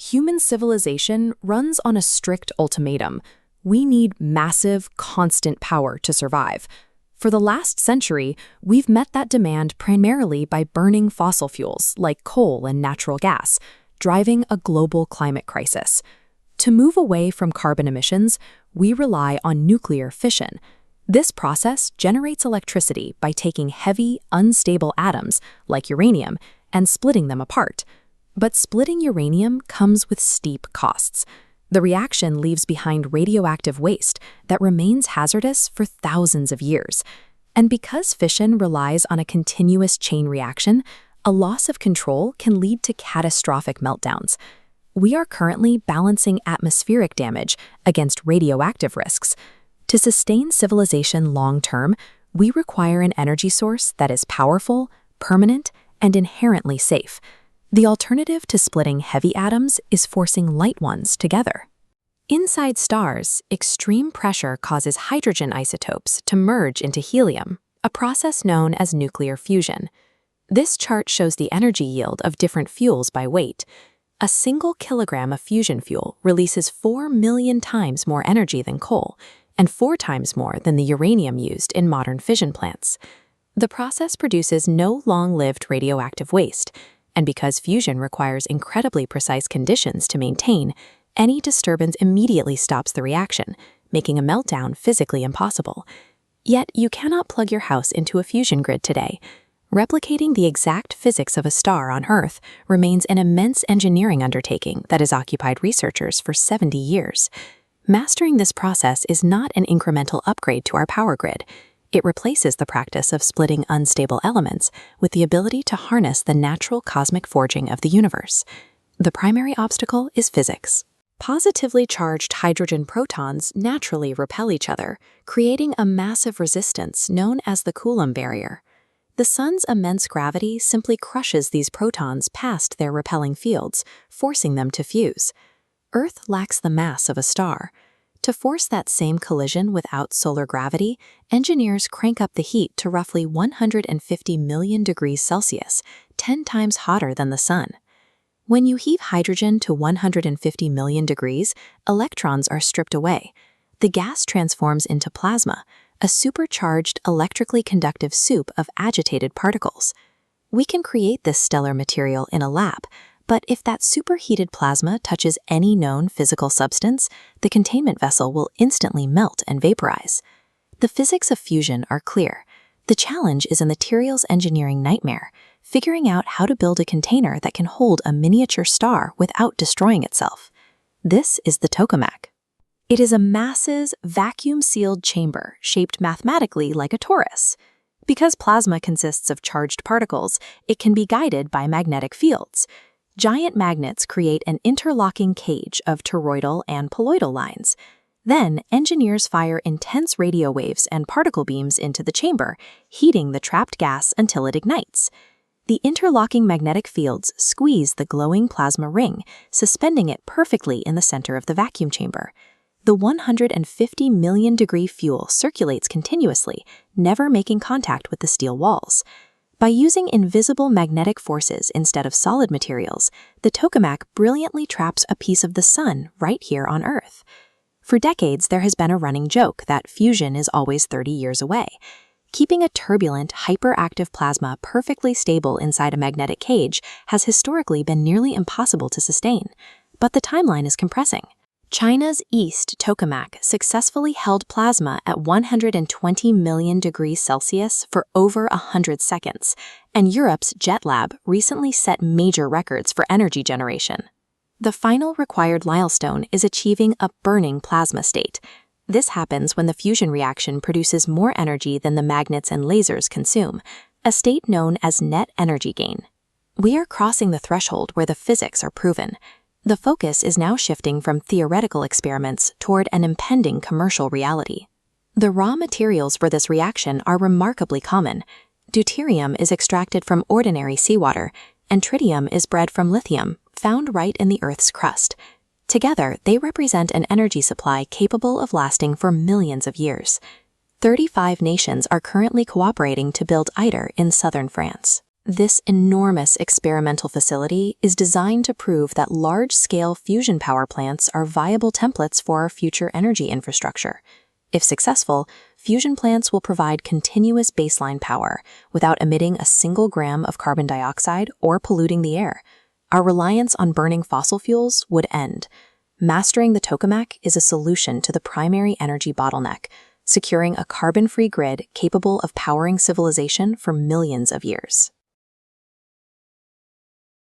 human civilization runs on a strict ultimatum. We need massive, constant power to survive. For the last century, we've met that demand primarily by burning fossil fuels like coal and natural gas, driving a global climate crisis. To move away from carbon emissions, we rely on nuclear fission. This process generates electricity by taking heavy, unstable atoms, like uranium, and splitting them apart. But splitting uranium comes with steep costs. The reaction leaves behind radioactive waste that remains hazardous for thousands of years. And because fission relies on a continuous chain reaction, a loss of control can lead to catastrophic meltdowns. We are currently balancing atmospheric damage against radioactive risks. To sustain civilization long-term, we require an energy source that is powerful, permanent, and inherently safe. The alternative to splitting heavy atoms is forcing light ones together. Inside stars, extreme pressure causes hydrogen isotopes to merge into helium, a process known as nuclear fusion. This chart shows the energy yield of different fuels by weight. A single kilogram of fusion fuel releases 4 million times more energy than coal, and 4 times more than the uranium used in modern fission plants. The process produces no long-lived radioactive waste, and because fusion requires incredibly precise conditions to maintain, any disturbance immediately stops the reaction, making a meltdown physically impossible. Yet you cannot plug your house into a fusion grid today. Replicating the exact physics of a star on Earth remains an immense engineering undertaking that has occupied researchers for 70 years. Mastering this process is not an incremental upgrade to our power grid. It replaces the practice of splitting unstable elements with the ability to harness the natural cosmic forging of the universe. The primary obstacle is physics. Positively charged hydrogen protons naturally repel each other, creating a massive resistance known as the Coulomb barrier. The sun's immense gravity simply crushes these protons past their repelling fields, forcing them to fuse. Earth lacks the mass of a star. To force that same collision without solar gravity, engineers crank up the heat to roughly 150 million degrees Celsius, 10 times hotter than the sun. When you heat hydrogen to 150 million degrees, electrons are stripped away. The gas transforms into plasma, a supercharged, electrically conductive soup of agitated particles. We can create this stellar material in a lab, but if that superheated plasma touches any known physical substance, the containment vessel will instantly melt and vaporize. The physics of fusion are clear. The challenge is a materials engineering nightmare, figuring out how to build a container that can hold a miniature star without destroying itself. This is the tokamak. It is a massive, vacuum-sealed chamber shaped mathematically like a torus. Because plasma consists of charged particles, it can be guided by magnetic fields. Giant magnets create an interlocking cage of toroidal and poloidal lines. Then, engineers fire intense radio waves and particle beams into the chamber, heating the trapped gas until it ignites. The interlocking magnetic fields squeeze the glowing plasma ring, suspending it perfectly in the center of the vacuum chamber. The 150 million degree fuel circulates continuously, never making contact with the steel walls. By using invisible magnetic forces instead of solid materials, the tokamak brilliantly traps a piece of the sun right here on Earth. For decades, there has been a running joke that fusion is always 30 years away. Keeping a turbulent, hyperactive plasma perfectly stable inside a magnetic cage has historically been nearly impossible to sustain. But the timeline is compressing. China's East tokamak successfully held plasma at 120 million degrees Celsius for over 100 seconds, and Europe's JetLab recently set major records for energy generation. The final required milestone is achieving a burning plasma state. This happens when the fusion reaction produces more energy than the magnets and lasers consume, a state known as net energy gain. We are crossing the threshold where the physics are proven. The focus is now shifting from theoretical experiments toward an impending commercial reality. The raw materials for this reaction are remarkably common. Deuterium is extracted from ordinary seawater, and tritium is bred from lithium, found right in the Earth's crust. Together, they represent an energy supply capable of lasting for millions of years. 35 nations are currently cooperating to build ITER in southern France. This enormous experimental facility is designed to prove that large-scale fusion power plants are viable templates for our future energy infrastructure. If successful, fusion plants will provide continuous baseline power without emitting a single gram of carbon dioxide or polluting the air. Our reliance on burning fossil fuels would end. Mastering the tokamak is a solution to the primary energy bottleneck, securing a carbon-free grid capable of powering civilization for millions of years.